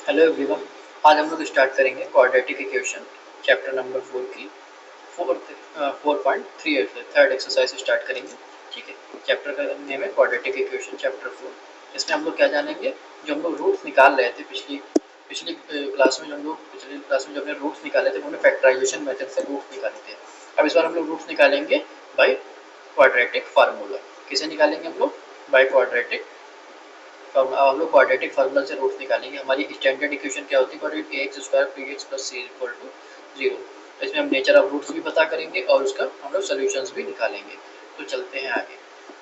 Hello everyone. आज हम लोग स्टार्ट करेंगे क्वाड्रेटिक इक्वेशन चैप्टर नंबर 4 की 4.38 से थर्ड एक्सरसाइज स्टार्ट करेंगे। ठीक है, चैप्टर का नेम है क्वाड्रेटिक इक्वेशन चैप्टर 4। इसमें हम लोग क्या जानेंगे, जो हम लोग रूट्स निकाल रहे थे पिछली पिछली क्लास में, जो हमने रूट्स निकाले थे हमने फैक्टराइजेशन मेथड से रूट्स निकाले थे। अब इस बार हम लोग रूट्स निकालेंगे बाय क्वाड्रेटिक फार्मूला। किसे निकालेंगे हम लोग? By quadratic. अब हम लोग क्वाड्रेटिक फार्मूला से रूट्स निकालेंगे। हमारी स्टैंडर्ड इक्वेशन क्या होती है? Quadratic a x square p x plus c equal to 0। इसमें हम नेचर ऑफ रूट्स भी पता करेंगे और उसका हम लोग सोल्यूशंस भी निकालेंगे। तो चलते हैं आगे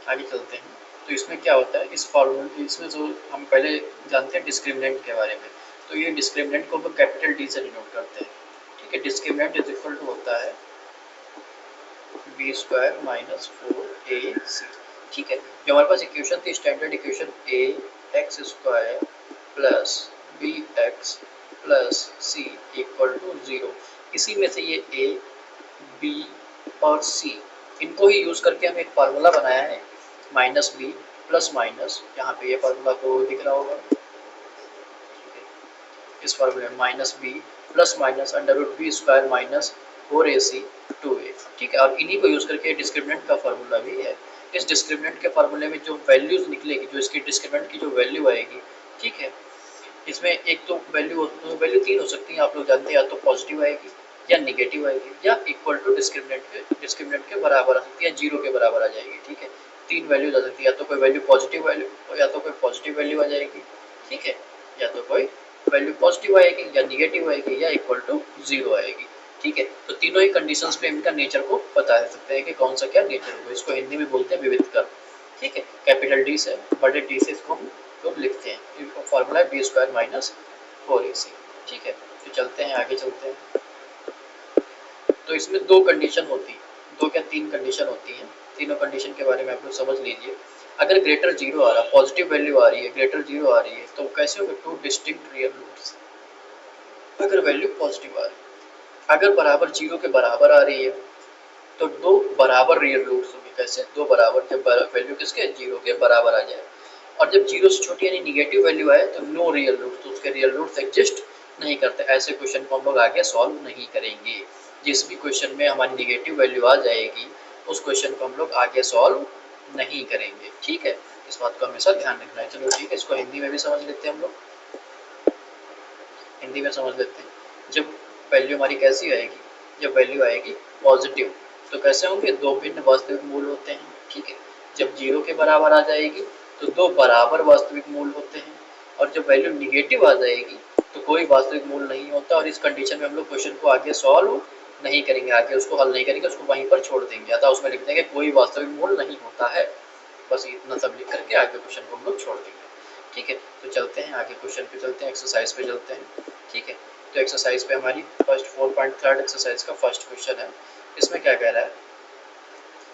आगे चलते हैं। तो इसमें क्या होता है, इस फार्मूले इसमें जो हम पहले जानते हैं डिस्क्रिमिनेंट के बारे में। तो ये डिस्क्रिमिनेंट को हम कैपिटल डी से डिनोट करते हैं। ठीक है, डिस्क्रिमिनेंट इज इक्वल टू होता है बी स्क्वायर माइनस 4ac। ठीक है, जो हमारे पास इक्वेशन थी standard equation a x square plus b x plus c equal to 0। इसी में से ये ए बी और सी, इनको ही यूज करके हम एक फार्मूला बनाया है माइनस बी प्लस माइनस, यहाँ पे ये फार्मूला को दिख रहा होगा। इस फार्मूले में minus b plus minus under root b square minus 4ac 2a। ठीक है, और इन्हीं को यूज करके डिस्क्रिमिनेंट का फार्मूला भी है। इस डिस्क्रिमिनेंट के फार्मूले में जो वैल्यूज निकलेगी, जो इसकी डिस्क्रिमिनेंट की जो वैल्यू आएगी, ठीक है, इसमें एक तो वैल्यू तीन हो सकती है, आप लोग जानते हैं, या तो पॉजिटिव आएगी या निगेटिव आएगी या इक्वल टू डिस्क्रिमिनेंट के बराबर आ सकती है, जीरो के बराबर आ जाएगी। ठीक है, तीन वैल्यूज आ सकती है, या तो कोई वैल्यू पॉजिटिव वैल्यू, या तो कोई पॉजिटिव वैल्यू आ जाएगी, ठीक है, या तो कोई वैल्यू पॉजिटिव आएगी या निगेटिव आएगी या इक्वल टू 0 आएगी। ठीक है, तो तीनों ही कंडीशंस पे इनका नेचर को बता सकते हैं कि कौन सा क्या नेचर होगा। इसको हिंदी में बोलते हैं विविध कर्व। ठीक है, कैपिटल डी से बड़े डी से इसको हम लोग लिखते हैं। फॉर्मूला है बी स्क्वायर माइनस 4ac। ठीक है, तो चलते हैं आगे चलते हैं। तो इसमें दो कंडीशन होती है, दो क्या तीन कंडीशन होती है। तीनों कंडीशन के बारे में आप लोग समझ लीजिए। अगर ग्रेटर जीरो आ रहा, पॉजिटिव वैल्यू आ रही है, ग्रेटर जीरो आ रही है, तो कैसे होगा? Two distinct real roots. अगर वैल्यू पॉजिटिव आ रही है, अगर बराबर जीरो के बराबर आ रही है, तो दो बराबर रियल रूट्स होंगे। कैसे? दो बराबर, जब वैल्यू किसके जीरो के बराबर आ जाए। और जब जीरो से छोटी यानी निगेटिव वैल्यू आए तो नो रियल रूट, तो उसके रियल रूट्स एग्जिस्ट नहीं करते। ऐसे क्वेश्चन को हम लोग आगे सॉल्व नहीं करेंगे। जिस भी क्वेश्चन में हमारी निगेटिव वैल्यू आ जाएगी उस क्वेश्चन को हम लोग आगे सॉल्व नहीं करेंगे। ठीक है, इस बात को हमेशा ध्यान रखना है। चलो ठीक है, इसको हिंदी में भी समझ लेते हैं हम लोग। हिंदी में समझ लेते हैं। जब वैल्यू हमारी कैसी आएगी? जब वैल्यू आएगी पॉजिटिव, तो कैसे होंगे? दो भिन्न वास्तविक मूल होते हैं। ठीक है, जब जीरो के बराबर आ जाएगी तो दो बराबर वास्तविक मूल होते हैं, और जब वैल्यू निगेटिव आ जाएगी तो कोई वास्तविक मूल नहीं होता। और इस कंडीशन में हम लोग क्वेश्चन को आगे सॉल्व नहीं करेंगे, आगे उसको हल नहीं करेंगे, उसको वहीं पर छोड़ देंगे, अतः उसमें लिख देंगे कोई वास्तविक मूल नहीं होता है। बस इतना सब लिख करके आगे क्वेश्चन को हम लोग छोड़ देंगे। ठीक है, तो चलते हैं आगे, क्वेश्चन पे चलते हैं, एक्सरसाइज पे चलते हैं। ठीक है, तो एक्सरसाइज पे हमारी फर्स्ट 4.3 एक्सरसाइज का फर्स्ट क्वेश्चन है। इसमें क्या कह रहा है?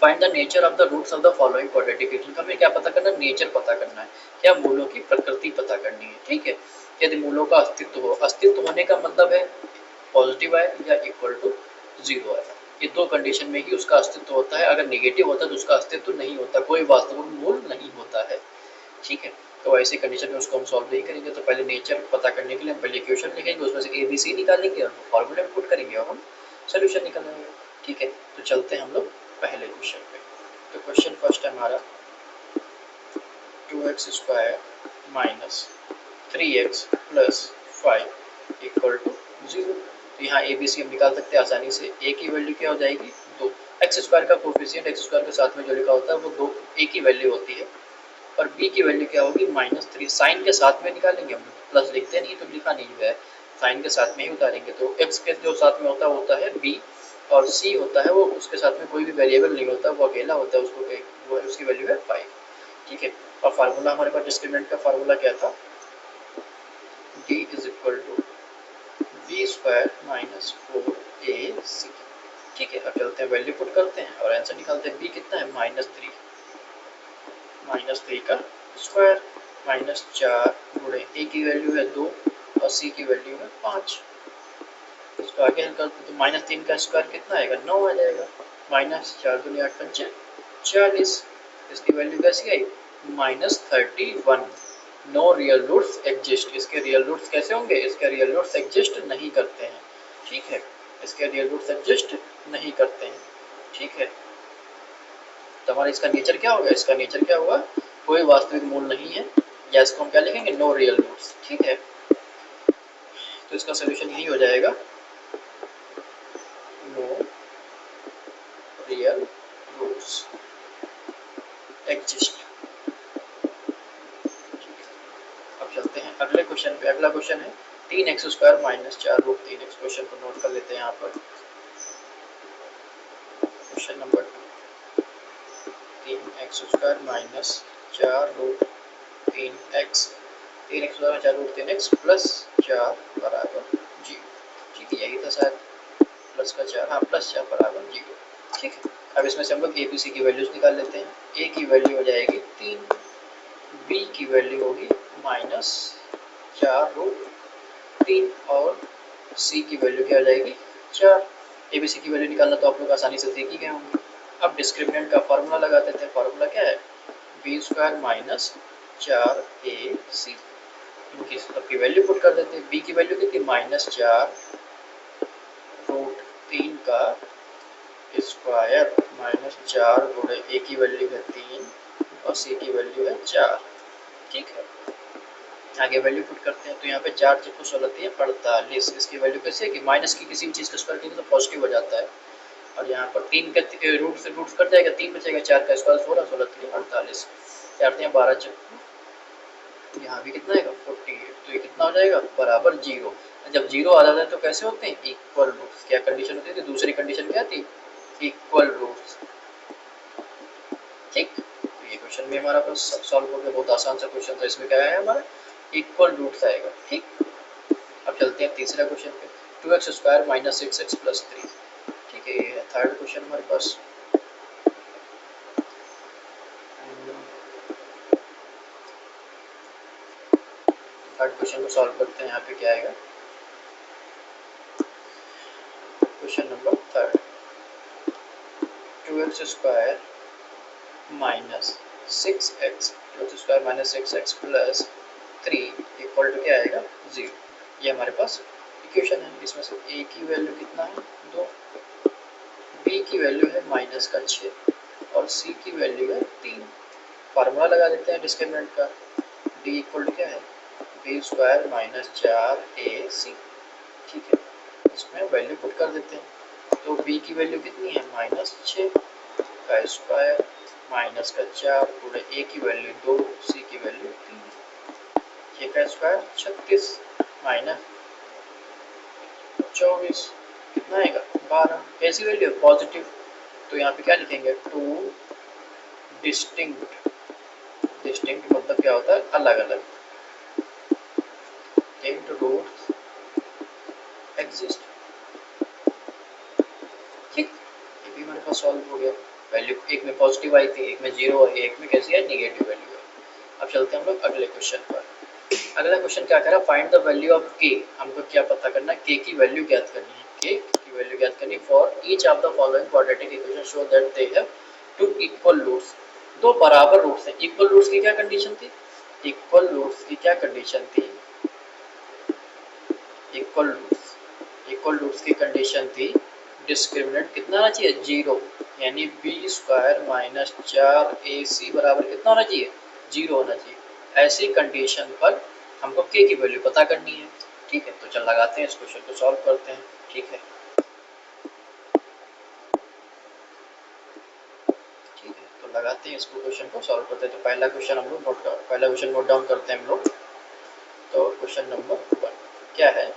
Find the nature of the roots of the following quadratic equation. हमें क्या पता करना है? नेचर पता करना है, क्या मूलों की प्रकृति पता करनी है। ठीक है, यदि मूलों का अस्तित्व हो, अस्तित्व होने का मतलब है पॉजिटिव है या इक्वल टू 0 है। ये दो कंडीशन में ही उसका अस्तित्व होता है। अगर नेगेटिव होता है तो उसका अस्तित्व नहीं होता, कोई वास्तविक मूल नहीं होता है। ठीक है, तो ऐसी कंडीशन में उसको हम सॉल्व नहीं करेंगे। तो पहले नेचर पता करने के लिए हम पहले इक्वेशन लिखेंगे, उसमें से ए बी सी निकालेंगे और फॉर्मूले में पुट करेंगे और हम सोल्यूशन निकालेंगे। ठीक है, तो चलते हैं हम लोग पहले क्वेश्चन पे। तो क्वेश्चन फर्स्ट है हमारा 2x square minus 3x plus 5 equal to 0। तो यहाँ ए बी सी हम निकाल सकते हैं आसानी से। ए की वैल्यू क्या हो जाएगी? 2। एक्स स्क्वायर का कोफिशिएंट एक्स स्क्वायर के साथ में जो लिखा होता है वो 2 ए की वैल्यू होती है, और b की वैल्यू क्या होगी? -3। साइन के साथ में निकालेंगे हम, प्लस लिखते नहीं तो लिखा नहीं हुआ है, साइन के साथ में ही उतारेंगे। तो x के जो साथ में होता है वो होता है b, और c होता है वो उसके साथ में कोई भी वेरिएबल नहीं होता, वो अकेला होता है, उसको वो उसकी वैल्यू है 5। ठीक है, और फार्मूला हमारे पास डिस्क्रिमिनेंट का फार्मूला क्या था? d is equal to b square minus 4ac। ठीक है, अब चलते हैं वैल्यू पुट करते हैं और आंसर निकालते हैं। b कितना है? -3, -3 का स्क्वायर माइनस 4 गुणे ए की वैल्यू है 2 और सी की वैल्यू है 5। इसको आगे हल करते तो -3 का स्क्वायर कितना आएगा? 9 आ जाएगा। -4 दूनी 8 पंचे 40। इसकी वैल्यू कैसी आई? -31। नो रियल रूट्स एग्जिस्ट, इसके रियल रूट्स कैसे होंगे, इसके रियल रूट्स एग्जिस्ट नहीं करते हैं, ठीक है, इसके रियल रूट्स एग्जिस्ट नहीं करते हैं, ठीक है। तो हमारा इसका नेचर क्या होगा, इसका नेचर क्या होगा, कोई वास्तविक मूल नहीं है, या इसको हम क्या लिखेंगे, नो रियल रूट्स, ठीक है। तो इसका सोल्यूशन यही हो जाएगा, नो रियल रूट्स एग्जिस्ट। अब चलते हैं अगले क्वेश्चन पे। अगला क्वेश्चन है 3x² माइनस 4√3x। क्वेश्चन को नोट कर लेते हैं यहाँ पर। Question number 3x² minus 4√3x, 3x² 4√3x plus 4 बराबर 0, ठीक है, यही था शायद, प्लस का 4, हाँ प्लस 4 बराबर 0, ठीक है। अब इसमें से हम लोग ए बी सी की वैल्यूज निकाल लेते हैं। ए की वैल्यू हो जाएगी 3, बी की वैल्यू होगी -4√3 और सी की वैल्यू क्या हो जाएगी 4। ए बी सी की वैल्यू निकालना तो आप लोग आसानी से देख ही गए होंगे। अब डिस्क्रिमिनेंट का फार्मूला लगा देते हैं। फार्मूला क्या है, b² माइनस 4ac, इनकी सबकी वैल्यू पुट कर देते हैं। b की वैल्यू कितनी, -4√3 का स्क्वायर माइनस 4 गुणे a की वैल्यू है 3 और c की वैल्यू है 4, ठीक है। आगे वैल्यू पुट करते हैं तो यहाँ पे 4 चक्को 16 है 48, इसकी वैल्यू कैसे है कि माइनस की किसी भी चीज़ का स्क्वायर करेंगे तो पॉजिटिव हो जाता है। और यहाँ पर 3 का रूट से रूट कट जाएगा, 3 बचेगा, 4 का स्क्वायर 16, 16 3 48, 4 12 चक्को, यहाँ भी कितना आएगा 48, तो ये कितना हो जाएगा बराबर 0। जब 0 आ जाता है तो कैसे होते हैं, इक्वल रूट्स। क्या कंडीशन होती थी, दूसरी कंडीशन क्या थी, इक्वल रूट्स, ठीक। तो ये क्वेश्चन भी हमारा पास सॉल्व हो गया, बहुत आसान सा क्वेश्चन था। इसमें क्या है हमारा इक्वल रूट्स आएगा, ठीक। अब चलते हैं तीसरा क्वेश्चन पे, 2x² माइनस 6x प्लस 3, ठीक है। ये है थर्ड क्वेश्चन हमारे पास। थर्ड क्वेश्चन को सॉल्व करते हैं। यहाँ पे क्या आएगा, question number third, 2x² minus 6x, 2x² minus 6x plus 3 equal to क्या आएगा 0। ये हमारे पास इक्वेशन है। इसमें से a की वैल्यू कितना है 2, b की वैल्यू है माइनस का 6 और c की वैल्यू है 3। फार्मूला लगा देते हैं डिस्क्रिमिनेंट का, d इक्वल टू क्या है b² माइनस 4ac, ठीक है। इसमें वैल्यू पुट कर देते हैं तो b की वैल्यू कितनी है -6 का स्क्वायर माइनस का 4 गुणे a की वैल्यू 2, c की वैल्यू 3, 6 का स्क्वायर 36 माइनस 24 कितना आएगा 12। कैसी वैल्यू है पॉजिटिव, तो यहाँ पे क्या लिखेंगे, टू डिस्टिंक्ट, डिस्टिंक्ट मतलब क्या होता है अलग अलग, डिस्टिंक्ट रूट्स एग्जिस्ट, ठीक। ये भी हमारे पास सॉल्व हो गया। वैल्यू एक में पॉजिटिव आई थी, एक में 0 आई, एक में कैसी है नेगेटिव वैल्यू है। अब चलते हैं हम लोग अगले क्वेश्चन पर। अगला क्वेश्चन क्या कह रहा है, find the value of k। हमको क्या पता करना है, k की वैल्यू ज्ञात करनी है, k की वैल्यू ज्ञात करनी for each of the following quadratic equation show that they have two equal roots. दो बराबर रूट्स हैं। इक्वल रूट्स की क्या कंडीशन थी, इक्वल रूट्स की क्या कंडीशन थी, इक्वल रूट्स की कंडीशन थी डिस्क्रिमिनेंट कितना होना चाहिए 0, यानी b² माइनस 4ac बराबर कितना होना चाहिए 0 होना चाहिए। ऐसी कंडीशन पर हमको k की वैल्यू पता करनी है, ठीक है। तो चल लगाते हैं इस क्वेश्चन को सॉल्व करते हैं, ठीक है, ठीक है। तो लगाते हैं इसको, क्वेश्चन को सॉल्व करते हैं। तो पहला क्वेश्चन हम लोग पहला क्वेश्चन नोट डाउन करते हैं हम लोग। तो क्वेश्चन नंबर 1 क्या है,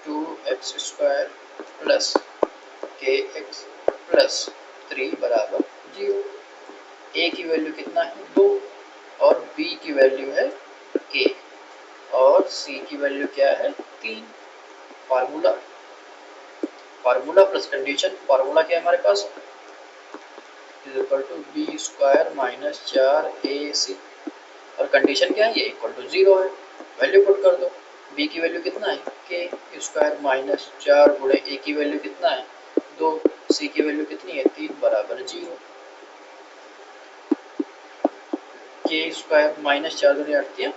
2x² प्लस kx प्लस 3 बराबर 0। a की वैल्यू कितना है 2 और b की वैल्यू है k और c की वैल्यू क्या है 3। Formula, formula plus condition, formula क्या है हमारे पास, is equal to b² minus 4ac और कंडीशन क्या है ये इक्वल टू 0 है। वैल्यू पुट कर दो, b की वैल्यू कितना है k² माइनस 4 गुणे a की वैल्यू कितना है 2, c की वैल्यू कितनी है 3 बराबर 0। k² माइनस 4 दूनी 8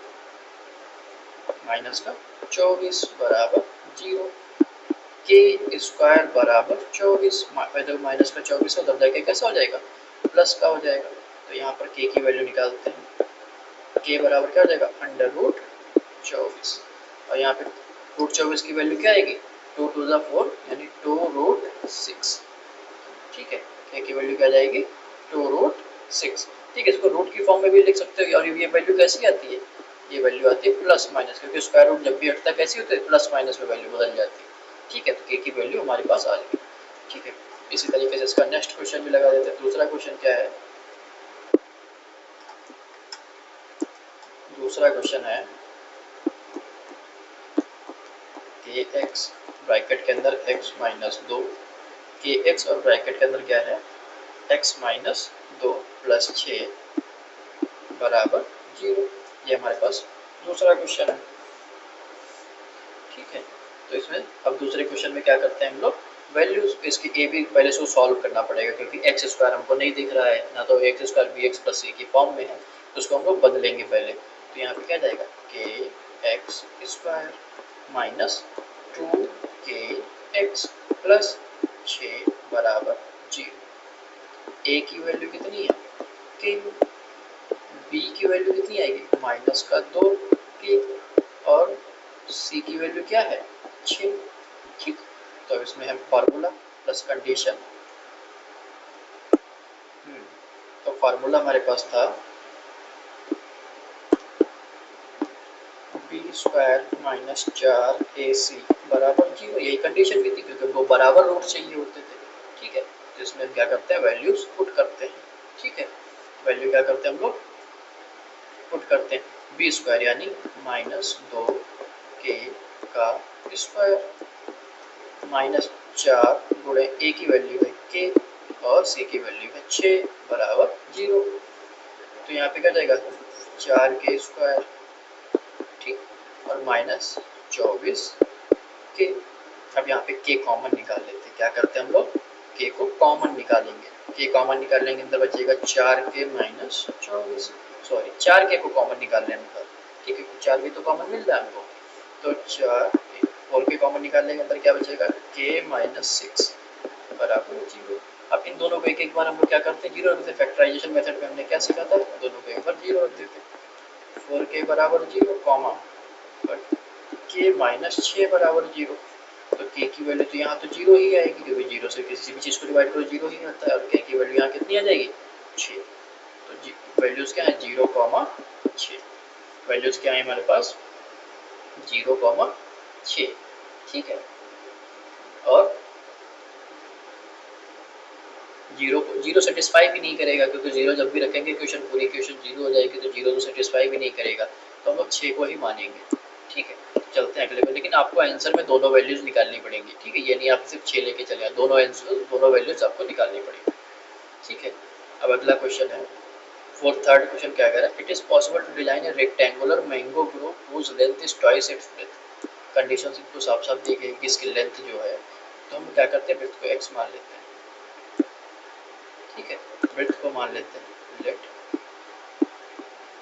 माइनस का 24 बराबर 0, के स्क्वायर बराबर 24, माइनस का 24 उधर जाके कैसा हो जाएगा, प्लस का हो जाएगा। तो यहाँ पर के की वैल्यू निकालते हैं, के बराबर क्या हो जाएगा, अंडर रूट 24, और यहाँ पे रूट 24 की वैल्यू क्या आएगी, 2 टू द 4 यानी 2 रूट 6, ठीक है। के की वैल्यू क्या जाएगी, 2 रूट 6, ठीक है। इसको रूट की फॉर्म में भी लिख सकते हो, और ये वैल्यू कैसी आती है, ये वैल्यू आती है प्लस माइनस, क्योंकि स्क्वायर रूट जब भी हटता है कैसी होती है, प्लस माइनस में वैल्यू बदल जाती है, ठीक है। तो के की वैल्यू हमारे पास आ गई, ठीक है। इसी तरीके से इसका नेक्स्ट क्वेश्चन भी लगा देते हैं। दूसरा क्वेश्चन क्या है, दूसरा क्वेश्चन है के एक्स ब्रैकेट के अंदर x माइनस 2, के एक्स और ब्रैकेट के अंदर क्या है, x माइनस 2 प्लस 6 बराबर 0, ये हमारे पास दूसरा क्वेश्चन है, ठीक है। तो इसमें अब दूसरे क्वेश्चन में क्या करते हैं हम लोग, वैल्यूज इसकी ए भी पहले से सॉल्व करना पड़ेगा, क्योंकि एक्स स्क्वायर हमको नहीं दिख रहा है ना, तो x square B x plus C की फॉर्म में है, तो उसको हम लोग बदलेंगे पहले। तो यहाँ पे क्या जाएगा, के एक्स स्क्वायर माइनस 2 के एक्स प्लस 6 बराबर 0। ए की वैल्यू कितनी है, के, बी की वैल्यू कितनी आएगी, माइनस का 2 के, और सी की वैल्यू क्या है, 6, ठीक। तो इसमें हम फार्मूला प्लस कंडीशन, तो फार्मूला हमारे पास था बी स्क्वायर माइनस 4ac बराबर 0, यही कंडीशन भी थी, क्योंकि वो बराबर रूट चाहिए होते थे, ठीक है। तो इसमें हम क्या करते हैं, वैल्यूज पुट करते हैं, ठीक है। वैल्यू क्या करते हैं हम लोग, पुट करते हैं, बी स्क्वायर यानी माइनस 2 के का स्क्वायर माइनस 4 गुणे ए की वैल्यू है के, और सी की वैल्यू है 6 बराबर 0। तो यहाँ पे क्या जाएगा, 4 के स्क्वायर, ठीक, और माइनस 24 के। अब यहाँ पे के कॉमन निकाल लेते हैं, क्या करते हैं हम लोग, के को कॉमन निकालेंगे, के कॉमन निकालेंगे अंदर बचेगा 4 के माइनस 24, सॉरी 4 के को कॉमन निकाल लेंगे, ठीक है, 4 के तो कॉमन मिल रहा है हमको, तो 4 4 के कॉमन निकालने के अंदर क्या बचेगा, के माइनस 6 बराबर 0। अब इन दोनों को एक एक बार हम लोग क्या करते हैं, जीरो रखते हैं, फैक्टराइजेशन मेथड में हमने क्या सीखा था, दोनों को एक बार जीरो रख देते हैं, 4 के बराबर 0 कॉमा बट के माइनस 6 बराबर 0। तो के की वैल्यू तो यहाँ तो 0 ही आएगी, क्योंकि 0 से किसी भी चीज़ को डिवाइड करो 0 ही आता है, और के की वैल्यू यहाँ कितनी आ जाएगी, 6। तो वैल्यूज़ क्या है, 0 कॉमा 6, वैल्यूज़ क्या है हमारे पास, 0 कॉमा 6, ठीक है। और जीरो सेटिस्फाई भी नहीं करेगा, क्योंकि जीरो जब भी रखेंगे क्वेश्चन पूरी क्वेश्चन जीरो हो जाएगी, तो जीरो तो सेटिस्फाई भी नहीं करेगा, तो हम लोग 6 को ही मानेंगे, ठीक है। चलते हैं अगले में, लेकिन आपको आंसर में दोनों वैल्यूज निकालनी पड़ेंगी, ठीक है, ये नहीं आप सिर्फ 6 लेके चले, दोनों आंसर दोनों वैल्यूज आपको निकालनी पड़ेगी, ठीक है। अब अगला क्वेश्चन है, थर्ड क्वेश्चन क्या कह रहा है, it is possible to design a rectangular mango group whose length is twice its breadth. Condition इनको साफ साफ दी गई कि इसकी लेंथ जो है, तो हम क्या करते हैं, ब्रेथ को x मान लेते हैं, ठीक है, ब्रेथ को मान लेते हैं, लेट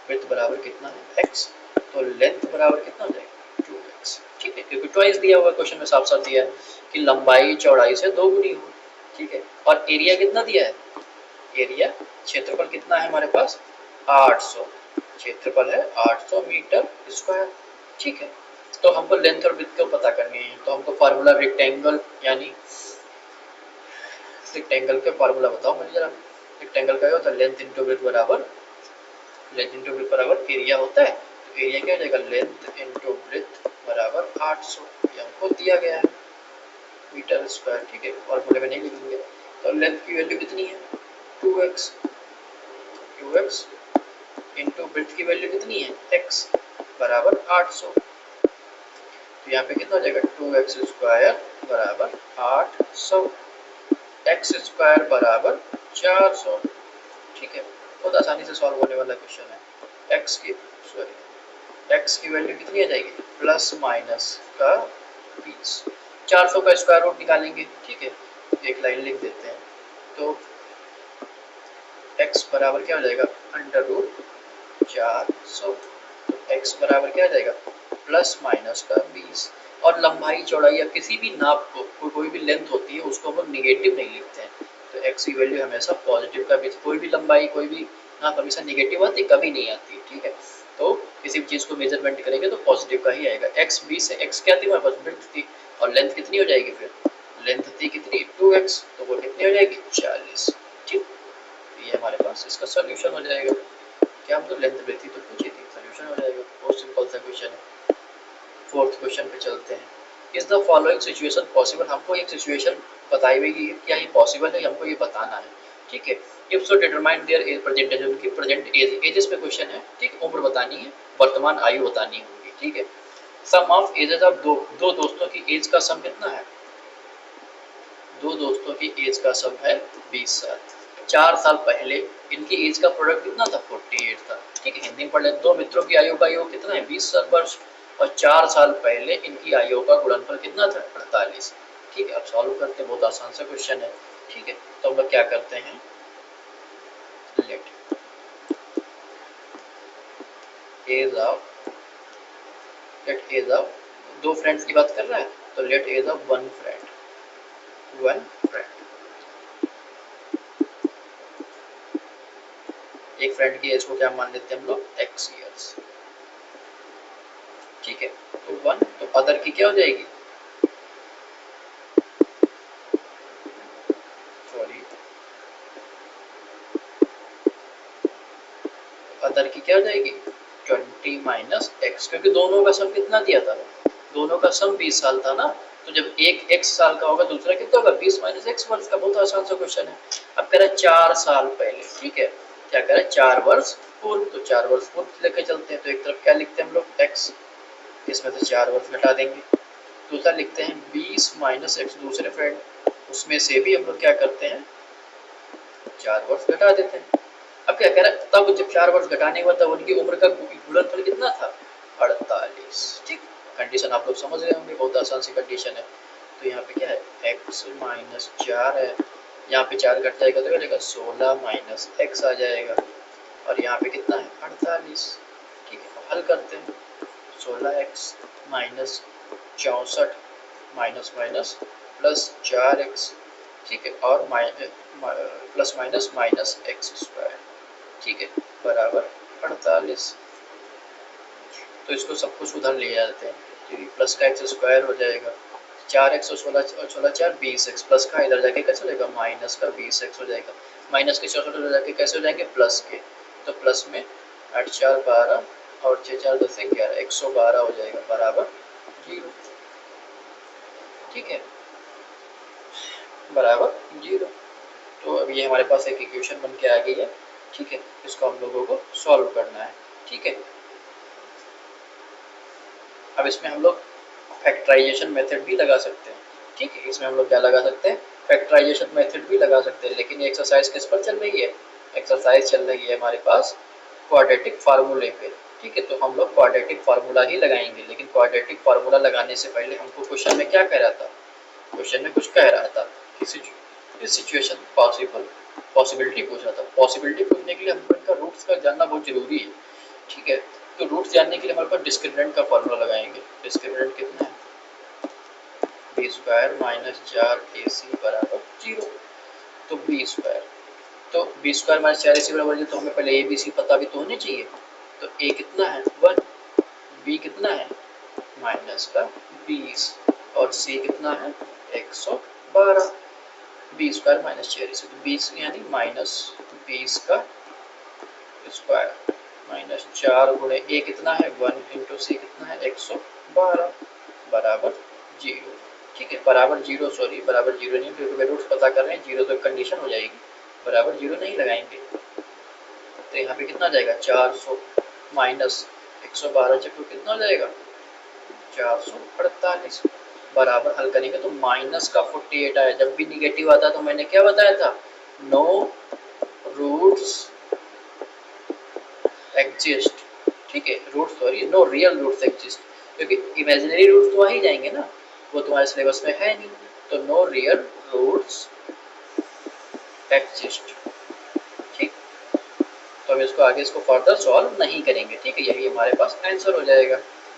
ब्रेथ बराबर कितना है, x, तो लेंथ बराबर कितना हो जाएगा, 2x, ठीक है, क्योंकि ट्वाइस दिया हुआ क्वेश्चन में साफ साफ दिया है कि लंबाई चौड़ाई से 2 गुनी हो, ठीक है। और एरिया कितना दिया है, एरिया क्षेत्रफल कितना है हमारे पास, 800, क्षेत्रफल है 800 मीटर स्क्वायर, ठीक है। तो हमको लेंथ और ब्रेथ को पता करनी है, तो हमको फार्मूला रेक्टेंगल यानी रेक्टेंगल के फार्मूला बताओ मुझे जरा, रेक्टेंगल का होता है लेंथ इंटू ब्रेथ बराबर, लेंथ इंटू ब्रेथ बराबर एरिया होता है, तो एरिया क्या हो जाएगा, लेंथ इंटू ब्रेथ बराबर 800, ये हमको दिया गया है मीटर स्क्वायर, ठीक है, फॉर्मूले में नहीं लिखेंगे। तो लेंथ की वैल्यू कितनी है, 2x, 2x इंटू ब्रेथ की वैल्यू कितनी है, x बराबर 800, तो यहाँ पे कितना हो जाएगा, 2x स्क्वायर बराबर 800, x स्क्वायर बराबर 400, ठीक है। बहुत आसानी से सॉल्व होने वाला क्वेश्चन है। x की वैल्यू कितनी आ जाएगी, प्लस माइनस का 20, 400 का स्क्वायर रूट निकालेंगे, ठीक है, एक लाइन लिख देते हैं, तो x बराबर क्या हो जाएगा, अंडर रूट 400, तो x बराबर क्या आ जाएगा, प्लस माइनस का 20। और लंबाई चौड़ाई या किसी भी नाप को कोई भी लेंथ होती है उसको हम लोग निगेटिव नहीं लिखते हैं, तो x की वैल्यू हमेशा पॉजिटिव का भी, कोई भी लंबाई कोई भी नाप हमेशा निगेटिव आती है, कभी नहीं आती, ठीक है। तो किसी भी चीज़ को मेजरमेंट करेंगे तो पॉजिटिव का ही आएगा। x 20 है, x क्या थी हमारे पास, विड्थ थी, और लेंथ कितनी हो जाएगी फिर, लेंथ थी कितनी 2x, तो वो कितनी हो जाएगी 40, ठीक। ये हमारे पास इसका सोल्यूशन हो जाएगा। क्या हम तो लेंथ थी तो पूछी थी, सोल्यूशन हो जाएगा, बहुत सिंपल सा क्वेश्चन है। फोर्थ क्वेश्चन पे चलते हैं। Is the following situation possible, हमको एक सिचुएशन बताई हुई है, क्या ये पॉसिबल है, हमको ये बताना है, ठीक है। If so determine their age present age, उनकी प्रेजेंट एज, एजेस पे क्वेश्चन है, ठीक, उम्र बतानी है, वर्तमान आयु बतानी होगी, ठीक है। सम ऑफ एजेस ऑफ दो दोस्तों की एज का सम कितना है, दो दोस्तों की एज का सम है 20 साल। 4 साल पहले इनकी एज का प्रोडक्ट कितना था, 48 था, ठीक है। हिंदी में पढ़ लें, दो मित्रों की आयु का योग कितना है 20 वर्ष, और 4 साल पहले इनकी आयु का गुणनफल कितना था 48, ठीक है। अब सॉल्व करते हैं, बहुत आसान सा क्वेश्चन है, ठीक है। तो हम लोग क्या करते हैं, let age of, let age of, दो फ्रेंड्स की बात कर रहा है, तो let age of one friend, one friend, एक फ्रेंड की एज को क्या मान लेते हैं हम लोग x ईयर्स, ठीक है। तो वन, तो अदर की क्या हो जाएगी, सॉरी, अदर की क्या हो जाएगी 20 माइनस एक्स, क्योंकि दोनों का सम कितना दिया था, दोनों का सम 20 साल था ना, तो जब एक x साल का होगा दूसरा कितना होगा 20 माइनस एक्स वर्ष का, बहुत आसान सा क्वेश्चन है। अब कह रहा है 4 साल पहले, ठीक है, क्या कह रहा है 4 वर्ष पूर्व, तो 4 वर्ष पूर्व लेके चलते हैं, तो एक तरफ क्या लिखते हैं हम लोग x, इसमें से 4 वर्ष घटा देंगे, दूसरा लिखते हैं 20 माइनस एक्स, दूसरे फ्रेंड, उसमें से भी हम लोग क्या करते हैं 4 वर्ष घटा देते हैं। अब क्या कह रहा है, तब जब 4 वर्ष घटाने के बाद तब उनकी उम्र का गुणनफल कितना था 48, ठीक। कंडीशन आप लोग समझ रहे होंगे, बहुत आसान सी कंडीशन है। तो यहाँ पे क्या है x माइनस 4 है, यहाँ पे 4 घट जाएगा तो क्या रहेगा 16 माइनस एक्स आ जाएगा, और यहाँ पे कितना है 48, ठीक है। हल करते हैं, 16x minus 64 minus minus plus 4x, ठीक है, और plus minus minus x square, ठीक है, बराबर 48। तो इसको सब कुछ उधर ले जाते हैं, तो ये प्लस का एक्स स्क्वायर हो जाएगा, 4x और 16 4 20x, प्लस का इधर जाके कैसे हो जाएगा माइनस का 20x हो जाएगा, माइनस के 64 उधर जाके कैसे हो जाएंगे प्लस के, तो प्लस में 8 4 12 और 6 4 10 11, 112 हो जाएगा, बराबर 0, ठीक है, बराबर 0। तो अब ये हमारे पास एक इक्वेशन बन के आ गई है, ठीक है। इसको हम लोगों को सॉल्व करना है, ठीक है। अब इसमें हम लोग फैक्टराइजेशन मेथड भी लगा सकते हैं, ठीक है। इसमें हम लोग क्या लगा सकते हैं, फैक्टराइजेशन मेथड भी लगा सकते हैं, लेकिन ये एक्सरसाइज किस पर चल रही है, एक्सरसाइज चल रही है हमारे पास क्वाड्रेटिक फार्मूले पे, ठीक है। तो हम लोग क्वाड्रेटिक फार्मूला ही लगाएंगे, लेकिन क्वाड्रेटिक फार्मूला लगाने से पहले हमको क्वेश्चन में क्या कह रहा था, क्वेश्चन में कुछ कह रहा था कि सिचुएशन पॉसिबिलिटी पूछ रहा था, पॉसिबिलिटी पूछने के लिए हमको इनका रूट्स का जानना बहुत जरूरी है, ठीक है। तो रूट्स जानने के लिए हमारे पास डिस्क्रिमिनेंट का फार्मूला लगाएंगे, डिस्क्रिमिनेंट कितना है बी स्क्वायर माइनस 4ac बराबर 0, तो बी स्क्वायर, तो बी स्क्वायर माइनस 4ac बराबर 0, तो हमें पहले ए बी सी पता भी तो होनी चाहिए, तो ए कितना है 1, बी कितना है माइनस का 20, और सी कितना है 112, बी स्क्वायर माइनस 4ac, तो 20 यानी माइनस 20 का स्क्वायर माइनस 4 गुणे ए कितना है 1 इंटू सी कितना है 112 बराबर 0, ठीक है, बराबर 0, सॉरी बराबर 0 नहीं, क्योंकि रूट्स पता कर रहे हैं, 0 तो कंडीशन हो जाएगी, बराबर 0 नहीं लगाएंगे, तो यहाँ पे कितना जाएगा 400 माइनस 112 चक्कर कितना हो जाएगा 448, बराबर हल करेंगे तो माइनस का 48 आया, जब भी निगेटिव आता तो मैंने क्या बताया था, नो रूट्स एग्जिस्ट, ठीक है, roots sorry no real roots exist, क्योंकि इमेजिनरी रूट्स तो आ ही जाएंगे ना, वो तुम्हारे सिलेबस में है नहीं, तो नो रियल रूट्स एग्जिस्ट, ठीक। तो हम इसको आगे इसको फर्दर सॉल्व नहीं करेंगे, ठीक है, यही हमारे पास आंसर हो जाएगा।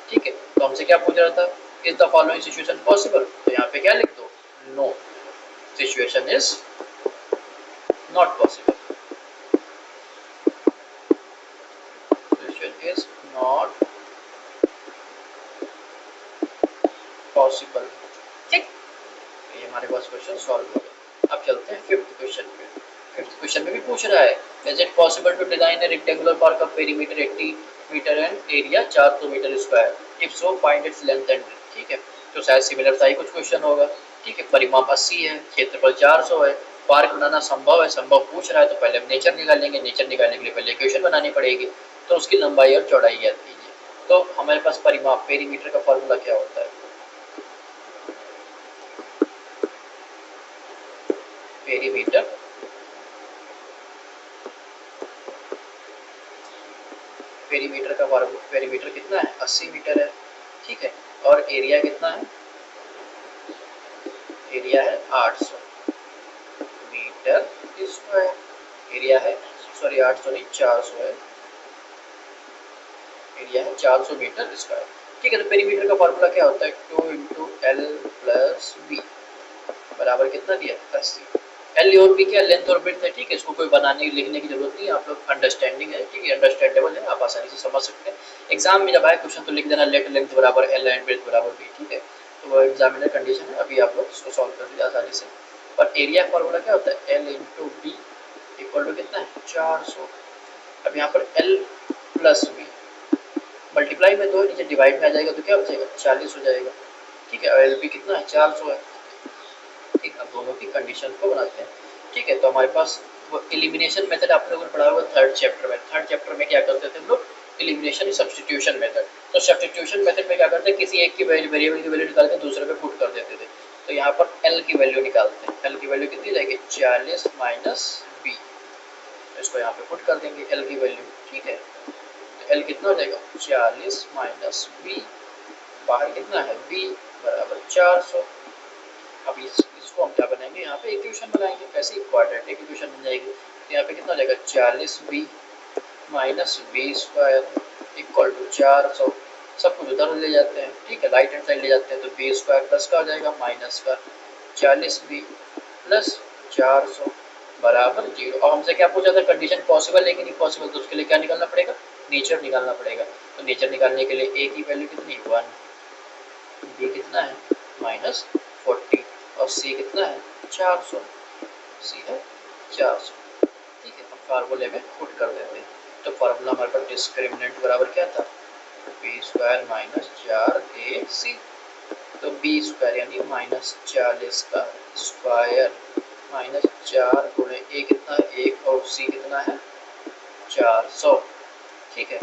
ठीक है, तो हमसे क्या पूछ रहा था, is the following situation possible, तो यहाँ पे क्या लिख दो, no, situation is not possible, situation is not possible. ठीक, ये हमारे पास क्वेश्चन सॉल्व हो गया। अब चलते हैं फिफ्थ क्वेश्चन पे। फिफ्थ क्वेश्चन में भी पूछ रहा है, is it possible to design a rectangular park of perimeter 80 metre and area 400 metre square, if so find its length and breadth. ठीक है, तो शायद सिमिलर सा ही कुछ क्वेश्चन होगा। ठीक है, परिमाप 80 है, क्षेत्रफल 400 है, पार्क बनाना संभव है, संभव पूछ रहा है, तो पहले हम नेचर निकालेंगे, नेचर निकालने के लिए पहले इक्वेशन बनानी पड़ेगी, तो उसकी लंबाई और चौड़ाई ज्ञात कीजिए। तो हमारे पास परिमाप पेरीमीटर का फॉर्मूला क्या होता है, पेरीमीटर, पेरीमीटर का फॉर्मूला, पेरीमीटर कितना है, 80 मीटर है। ठीक है, और एरिया कितना है, एरिया है 800 मीटर स्क्वायर, एरिया है, सॉरी 800 नहीं 400 है, एरिया है 400 मीटर स्क्वायर। ठीक है, तो पेरीमीटर का फॉर्मूला क्या होता है, 2 इंटू एल प्लस बी बराबर कितना दिया, 80। एल और बी क्या, लेंथ और ब्रेड्थ है। ठीक है, इसको कोई बनाने लिखने की जरूरत नहीं है, आप लोग अंडरस्टैंडिंग है, ठीक है, अंडरस्टैंडेबल है, आप आसानी से समझ सकते हैं। एग्जाम में जब आए क्वेश्चन तो लिख देना लेट लेंथ बराबर एल एंड ब्रेड्थ बराबर बी। ठीक है, तो वो एग्जामिनर कंडीशन है, अभी आप लोग इसको सॉल्व कर दीजिए आसानी से। पर एरिया फॉर्मूला क्या होता है, l into b equal to कितना है, 400। अब यहाँ पर एल प्लस बी मल्टीप्लाई में दो, नीचे डिवाइड में आ जाएगा तो क्या हो जाएगा, 40 हो जाएगा। ठीक है, और एल बी कितना है, 400 है। ठीक, अब दोनों की कंडीशन को बनाते हैं। ठीक है, तो हमारे पास वो एलिमिनेशन मेथड आप लोगों ने पढ़ा हुआ थर्ड चैप्टर में। थर्ड चैप्टर में क्या करते थे हम लोग, एलिमिनेशन सब्स्टिट्यूशन मेथड। तो सब्स्टिट्यूशन मेथड में क्या करते हैं, किसी एक की वेरिएबल की वैल्यू निकाल के दूसरे पे पुट कर देते थे। तो यहाँ पर एल की वैल्यू निकालते हैं, एल की वैल्यू कितनी जाएगी, 40 माइनस बी, इसको यहाँ पे पुट कर देंगे एल की वैल्यू। ठीक है, तो एल कितना हो जाएगा, 40 माइनस बी, बाहर कितना है बी बराबर 400। अब इसको हम क्या बनाएंगे, यहाँ पे इक्वेशन बनाएंगे, कैसे, क्वाड्रेटिक इक्वेशन बन जाएगी। तो यहाँ पे कितना हो जाएगा, 40 b minus b square equal to 400, सब कुछ उधर ले जाते हैं। ठीक है, राइट हैंड साइड ले जाते हैं, तो बी स्क्वायर प्लस का हो जाएगा माइनस का 40 बी प्लस 400 बराबर 0। और हमसे क्या पूछा था, कंडीशन पॉसिबल है कि नहीं पॉसिबल, तो उसके लिए क्या निकालना पड़ेगा, नेचर निकालना पड़ेगा। तो नेचर निकालने के लिए ए की वैल्यू कितनी, 1, बी कितना है -40 और सी कितना है 400, सी है 400। ठीक है, अब फार्मूले में पुट कर देते हैं। तो फार्मूला हमारे पास डिस्क्रिमिनेंट बराबर क्या था, बी स्क्वायर माइनस 4ac, तो बी स्क्वायर यानी -40 का स्क्वायर माइनस 4 गुणे ए कितना है 1 और सी कितना है 400। ठीक है,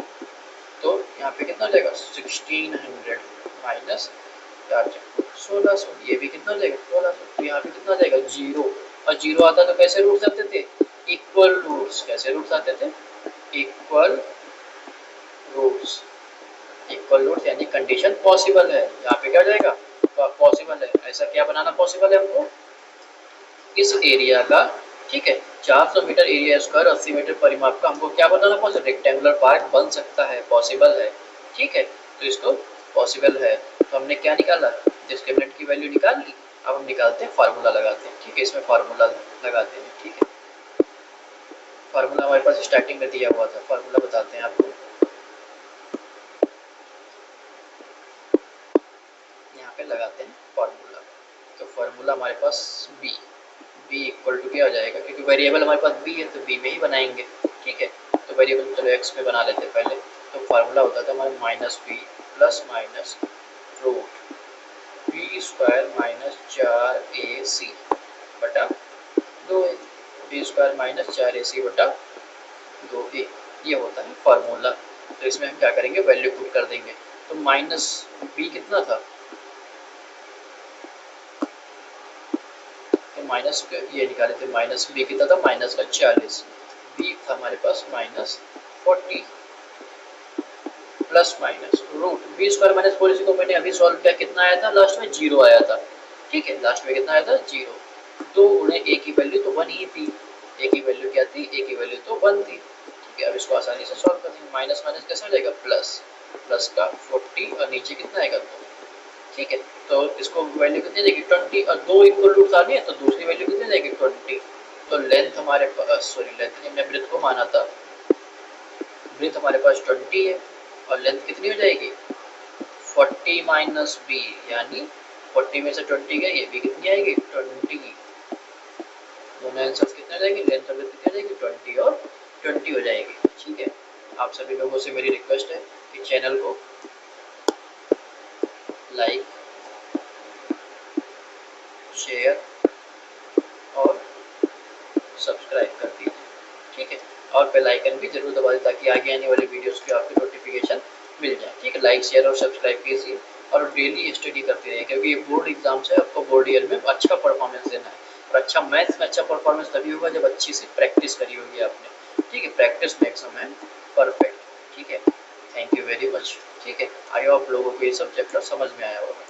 तो यहाँ पे कितना हो जाएगा 1600 माइनस 1600, ये भी कितना हो जाएगा 1600, तो यहाँ पे कितना हो जाएगा 0, और 0 आता तो कैसे रूट्स आते थे, इक्वल रूट्स, कैसे रूट्स आते थे, इक्वल रूट्स, इक्वल रूट्स यानी कंडीशन पॉसिबल है। यहाँ पे क्या हो जाएगा, पॉसिबल है। ऐसा क्या बनाना पॉसिबल है हमको, इस एरिया का, ठीक है, 400 मीटर एरिया स्क्वायर 80 मीटर परिमाप का हमको क्या बताना पॉसिबल, रेक्टेंगुलर पार्क बन सकता है, पॉसिबल है। ठीक है, तो इसको पॉसिबल है, तो हमने क्या निकाला, डिस्क्रिमिनेंट की वैल्यू निकाल ली। अब हम निकालते हैं, फार्मूला लगाते हैं। ठीक है, इसमें फार्मूला लगाते हैं। ठीक है, फार्मूला हमारे पास स्टार्टिंग में दिया हुआ था, फार्मूला बताते हैं आपको। यहाँ पे लगाते हैं फार्मूला, तो फार्मूला हमारे पास बी इक्वल टू क्या हो जाएगा, क्योंकि वेरिएबल हमारे पास बी है तो बी में ही बनाएंगे। ठीक है, तो वेरिएबल चलो एक्स में बना लेते हैं पहले। तो फार्मूला होता था हमारा minus b plus minus root b square minus 4ac बटा 2a, B square minus 4ac बटा 2a, ये होता है फार्मूला। तो इसमें हम क्या करेंगे, वैल्यू पुट कर देंगे। तो माइनस बी कितना था, तो माइनस के ये निकाले थे, माइनस बी कितना था, माइनस का 40, बी था हमारे पास -40 plus minus root b square minus 4 को मैंने अभी सॉल्व किया, कितना आया था लास्ट में, 0 आया था। ठीक है, लास्ट में कितना आया था, 0। 2 गुणे ए की वैल्यू तो 1 ही थी, ए की वैल्यू क्या थी, ए की वैल्यू तो 1 थी। ठीक है, अब इसको आसानी से सॉल्व कर देंगे, माइनस माइनस कैसे हो जाएगा प्लस, प्लस का 40 और नीचे कितना आएगा 2। ठीक है, तो इसको वैल्यू कितनी देगी 20 और 2 इक्वल रूट्स आ रही है तो दूसरी वैल्यू कितनी देगी 20। तो लेंथ हमारे पास, सॉरी लेंथ हमने ब्रेथ को माना था, ब्रेथ हमारे पास 20 है और लेंथ कितनी हो जाएगी 40 माइनस बी, यानी 40 में से 20 गई, ये भी कितनी आएगी 20। दोनों आंसर्स कितने हो जाएंगे, लेंथ और ब्रेथ कितनी हो जाएगी 20 और 20 हो जाएगी। ठीक है, आप सभी लोगों से मेरी रिक्वेस्ट है कि चैनल को लाइक, शेयर और सब्सक्राइब कर दीजिए। ठीक है, और बेल आइकन भी जरूर दबा दें ताकि आगे आने वाली वीडियोस की आपको नोटिफिकेशन मिल जाए। ठीक है, लाइक शेयर और सब्सक्राइब कीजिए और डेली स्टडी करते रहिए, क्योंकि ये बोर्ड एग्जाम्स है, आपको बोर्ड ईयर में अच्छा परफॉर्मेंस देना है और अच्छा मैथ्स में अच्छा परफॉर्मेंस तभी होगा जब अच्छी सी प्रैक्टिस करी होगी आपने। ठीक है, practice makes a man perfect. ठीक है, थैंक यू वेरी मच। ठीक है, आई होप लोगों को ये सब चैप्टर समझ में आया होगा।